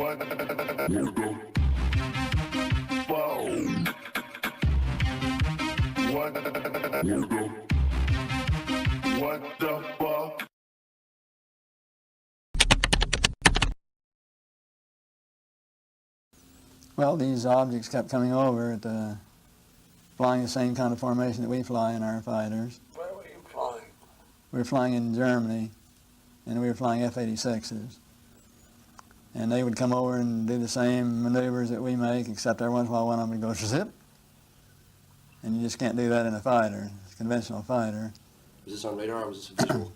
Well, these objects kept coming over at flying the same kind of formation that we fly in our fighters. Where were you flying? We were flying in Germany, and we were flying F-86s. And they would come over and do the same maneuvers that we make, except every once in a while one of them would go zip. And you just can't do that in a fighter, a conventional fighter. Was this on radar or was this visual?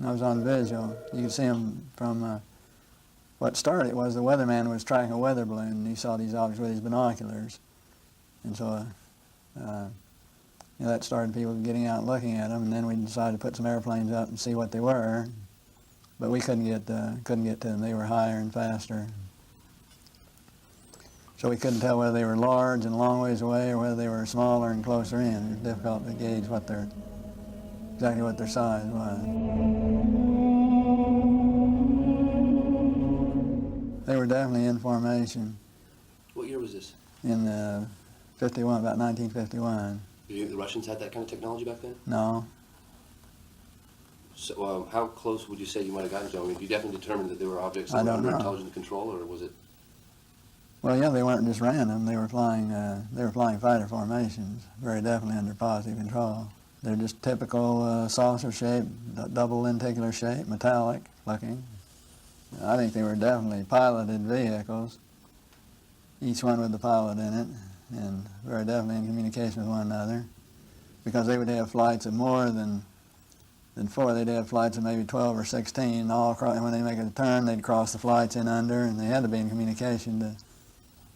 I was on visual. You could see them from what started it was the weatherman was tracking a weather balloon, and he saw these objects with his binoculars. And so that started people getting out and looking at them, and then we decided to put some airplanes up and see what they were. But we couldn't get to them. They were higher and faster. So we couldn't tell whether they were large and a long ways away or whether they were smaller and closer in. It was difficult to gauge exactly what their size was. They were definitely in formation. What year was this? In 51, about 1951. Do you think the Russians had that kind of technology back then? No. So how close would you say you might have gotten to them? I mean, you definitely determined that they were objects I that were don't under know. intelligent control, or was it? Well, yeah, they weren't just random. They were flying fighter formations, very definitely under positive control. They're just typical saucer shape, double lenticular shape, metallic looking. I think they were definitely piloted vehicles, each one with the pilot in it, and very definitely in communication with one another, because they would have flights of more than 4. They'd have flights of maybe 12 or 16. And when they make a turn, they'd cross the flights in under, and they had to be in communication to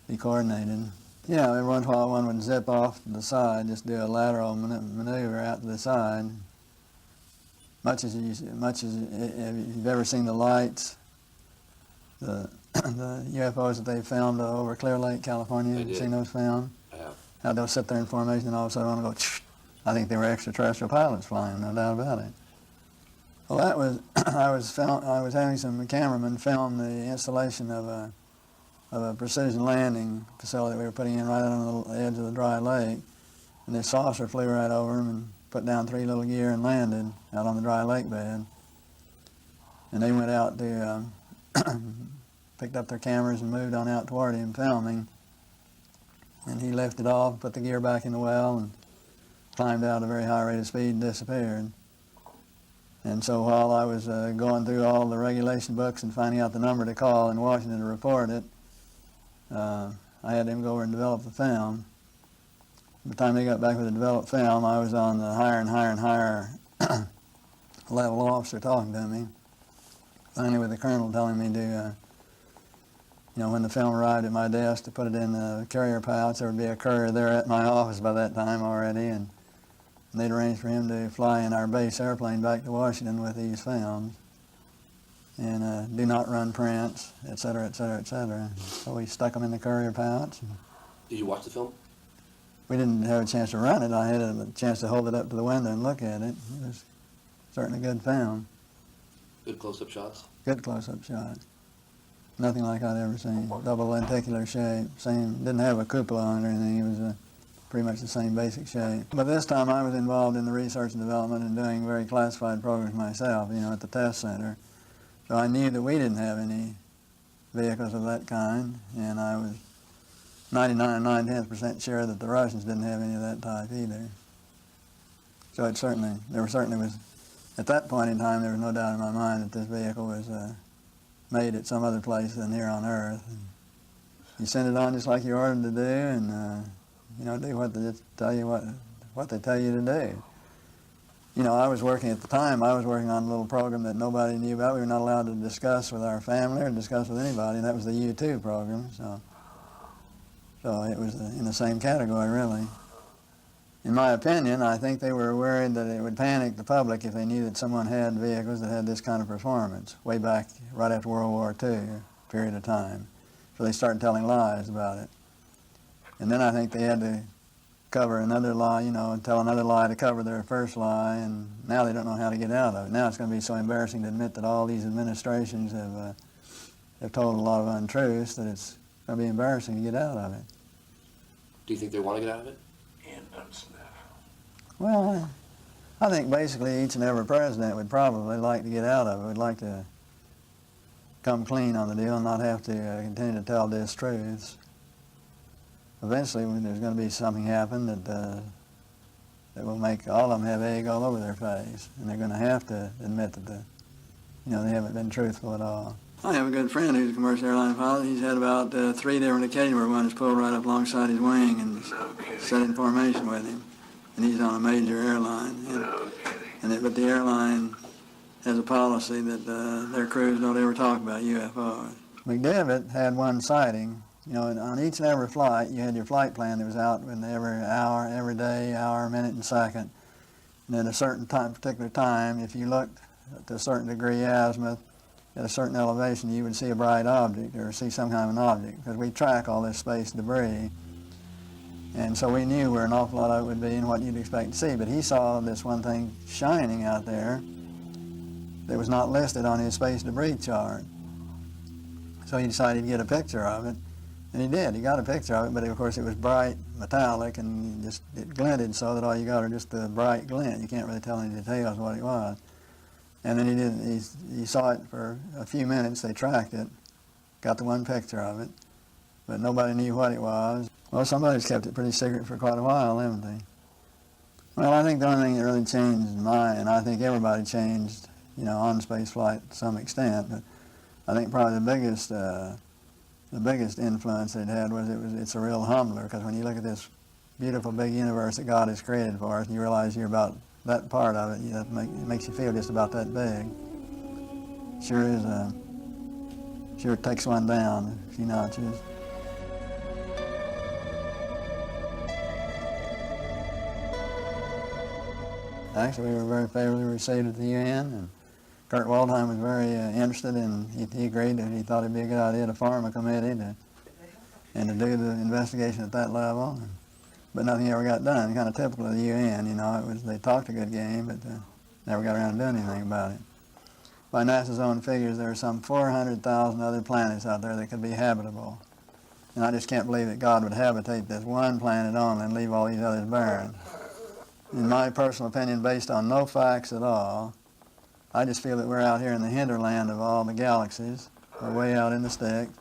be coordinated. Yeah, every once in a while one would zip off to the side, just do a lateral maneuver out to the side. Much as if you've ever seen the lights, the UFOs that they filmed over Clear Lake, California. Have you seen those filmed? I have. How they'll sit there in formation and all of a sudden one will go, I think they were extraterrestrial pilots flying, no doubt about it. Well, that was, I was having some cameramen film the installation of a precision landing facility we were putting in right on the edge of the dry lake. And this saucer flew right over them and put down 3 little gear and landed out on the dry lake bed. And they went out to, picked up their cameras and moved on out toward him filming. And he lifted off, put the gear back in the well, and climbed out at a very high rate of speed and disappeared. And so while I was going through all the regulation books and finding out the number to call in Washington to report it, I had them go over and develop the film. By the time they got back with the developed film, I was on the higher and higher and higher level officer talking to me. Finally with the colonel telling me to, when the film arrived at my desk, to put it in the carrier pouch. There would be a courier there at my office by that time already, and they'd arranged for him to fly in our base airplane back to Washington with these films. And do not run prints, et cetera, et cetera, et cetera. So we stuck them in the courier pouch. Did you watch the film? We didn't have a chance to run it. I had a chance to hold it up to the window and look at it. It was certainly a good film. Good close-up shots? Good close-up shot. Nothing like I'd ever seen. Double lenticular shape. Didn't have a cupola on it or anything. It was pretty much the same basic shape. But this time I was involved in the research and development and doing very classified programs myself, at the test center. So I knew that we didn't have any vehicles of that kind, and I was 99 9/10% sure that the Russians didn't have any of that type either. So at that point in time, there was no doubt in my mind that this vehicle was made at some other place than here on Earth. And you send it on just like you're ordered to do, and do what they tell you what they tell you to do. I was working at the time. I was working on a little program that nobody knew about. We were not allowed to discuss with our family or discuss with anybody, and that was the U-2 program. So it was in the same category, really. In my opinion, I think they were worried that it would panic the public if they knew that someone had vehicles that had this kind of performance, way back right after World War II, period of time. So they started telling lies about it. And then I think they had to cover another lie, and tell another lie to cover their first lie, and now they don't know how to get out of it. Now it's going to be so embarrassing to admit that all these administrations they've told a lot of untruths that it's going to be embarrassing to get out of it. Do you think they want to get out of it? Well, I think basically each and every president would probably like to get out of it, would like to come clean on the deal and not have to continue to tell distruths. Eventually, when there's going to be something happen that will make all of them have egg all over their face, and they're going to have to admit that they haven't been truthful at all. I have a good friend who's a commercial airline pilot. He's had about 3 different occasions where one is pulled right up alongside his wing and set in formation with him, and he's on a major airline. But the airline has a policy that their crews don't ever talk about UFOs. McDivitt had one sighting. On each and every flight, you had your flight plan that was out with every hour, every day, hour, minute, and second. And at a certain particular time, if you looked to a certain degree azimuth, at a certain elevation, you would see a bright object or see some kind of an object, because we track all this space debris. And so we knew where an awful lot of it would be and what you'd expect to see. But he saw this one thing shining out there that was not listed on his space debris chart. So he decided to get a picture of it. And he did. He got a picture of it, but of course it was bright, metallic, and it glinted so that all you got are just the bright glint. You can't really tell any details of what it was. And then he saw it for a few minutes. They tracked it, got the one picture of it, but nobody knew what it was. Well, somebody's kept it pretty secret for quite a while, haven't they? Well, I think the only thing that really changed and I think everybody changed, on space flight to some extent, but I think probably the biggest influence it had was it's a real humbler, because when you look at this beautiful big universe that God has created for us and you realize you're about that part of it, it makes you feel just about that big. Sure takes one down a few notches. Actually, we were very favorably received at the UN, and Kurt Waldheim was very interested, and he agreed that he thought it'd be a good idea to form a committee and to do the investigation at that level. But nothing ever got done. Kind of typical of the UN, they talked a good game, but never got around to doing anything about it. By NASA's own figures, there are some 400,000 other planets out there that could be habitable. And I just can't believe that God would habitate this one planet only and leave all these others barren. In my personal opinion, based on no facts at all, I just feel that we're out here in the hinterland of all the galaxies. We're way out in the sticks,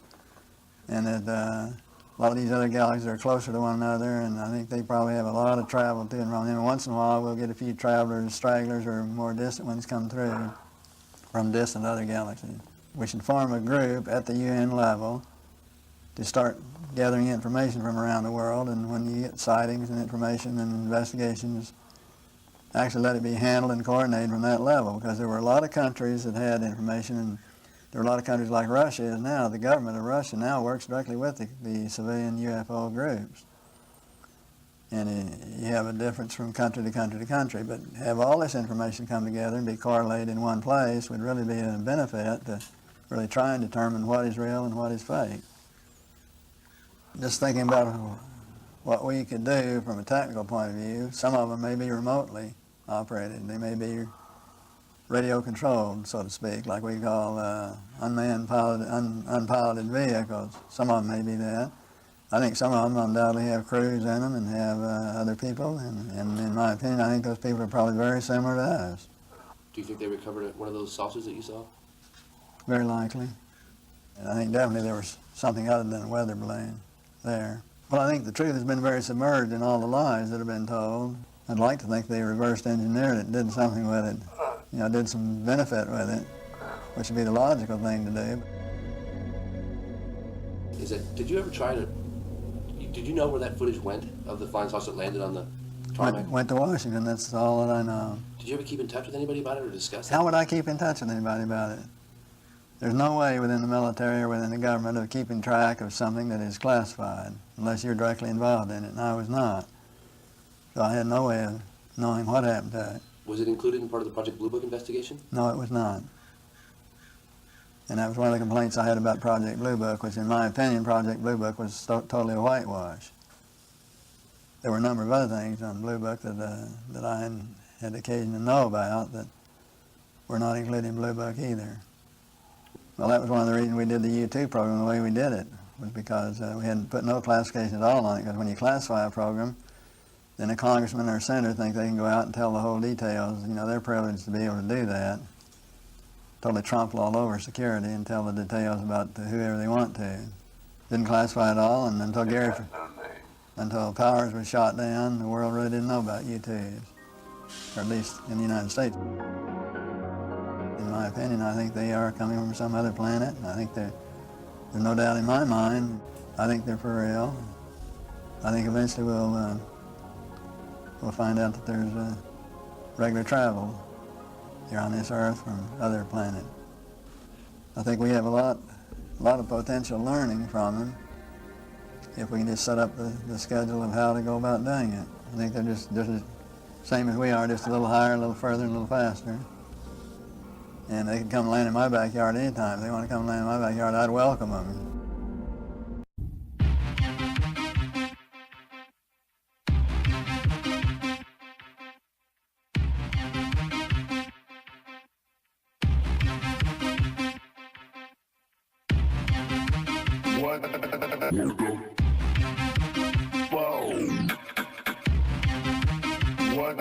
and that a lot of these other galaxies are closer to one another, and I think they probably have a lot of travel to and from them. And once in a while, we'll get a few travelers, stragglers, or more distant ones come through from distant other galaxies. We should form a group at the UN level to start gathering information from around the world, and when you get sightings and information and investigations, actually let it be handled and coordinated from that level, because there were a lot of countries that had information, and there were a lot of countries like Russia is now. The government of Russia now works directly with the civilian UFO groups. And you have a difference from country to country to country, but have all this information come together and be correlated in one place would really be a benefit to really try and determine what is real and what is fake. Just thinking about what we could do from a technical point of view, some of them may be remotely operated. They may be radio controlled, so to speak, like we call unmanned unpiloted vehicles. Some of them may be that. I think some of them undoubtedly have crews in them and have other people, and in my opinion, I think those people are probably very similar to us. Do you think they recovered one of those saucers that you saw? Very likely. And I think definitely there was something other than a weather balloon there. Well, I think the truth has been very submerged in all the lies that have been told. I'd like to think they reversed engineered it, did something with it, did some benefit with it, which would be the logical thing to do. Did you ever did you know where that footage went of the flying saucer that landed on the tarmac? Went to Washington, that's all that I know. Did you ever keep in touch with anybody about it or discuss it? How would I keep in touch with anybody about it? There's no way within the military or within the government of keeping track of something that is classified unless you're directly involved in it, and I was not. So I had no way of knowing what happened to it. Was it included in part of the Project Blue Book investigation? No, it was not. And that was one of the complaints I had about Project Blue Book, which in my opinion, Project Blue Book was totally a whitewash. There were a number of other things on Blue Book that I had occasion to know about that were not included in Blue Book either. Well, that was one of the reasons we did the U-2 program the way we did it, was because we hadn't put no classification at all on it, because when you classify a program, then a congressman or a senator think they can go out and tell the whole details. You know, they're privileged to be able to do that. Totally trample all over security and tell the details about whoever they want to. Didn't classify it all, and until Powers was shot down, the world really didn't know about U-2s, or at least in the United States. In my opinion, I think they are coming from some other planet. I think there's no doubt in my mind. I think they're for real. I think eventually we'll find out that there's regular travel here on this Earth from other planets. I think we have a lot of potential learning from them if we can just set up the schedule of how to go about doing it. I think they're just the same as we are, just a little higher, a little further, and a little faster. And they can come land in my backyard anytime. If they want to come land in my backyard, I'd welcome them. What the fuck? What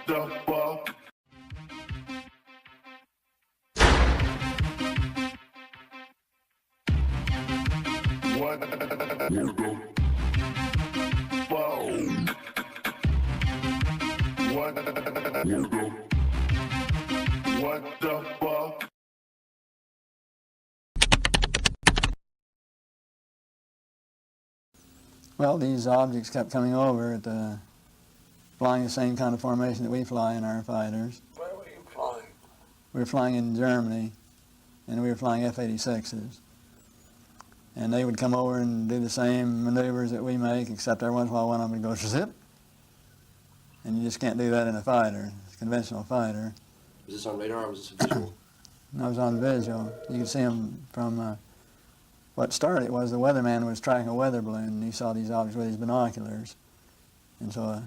the fuck? What the fuck? Well, these objects kept coming over at flying the same kind of formation that we fly in our fighters. Where were you flying? We were flying in Germany, and we were flying F-86s. And they would come over and do the same maneuvers that we make, except every once in a while one of them would go zip. And you just can't do that in a fighter, a conventional fighter. Was this on radar or was this visual? And I was on visual. You could see them from what started was the weatherman was tracking a weather balloon, and he saw these objects with his binoculars. And so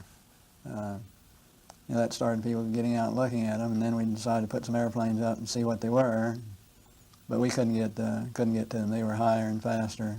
that started people getting out and looking at them, and then we decided to put some airplanes up and see what they were. But we couldn't get to them. They were higher and faster.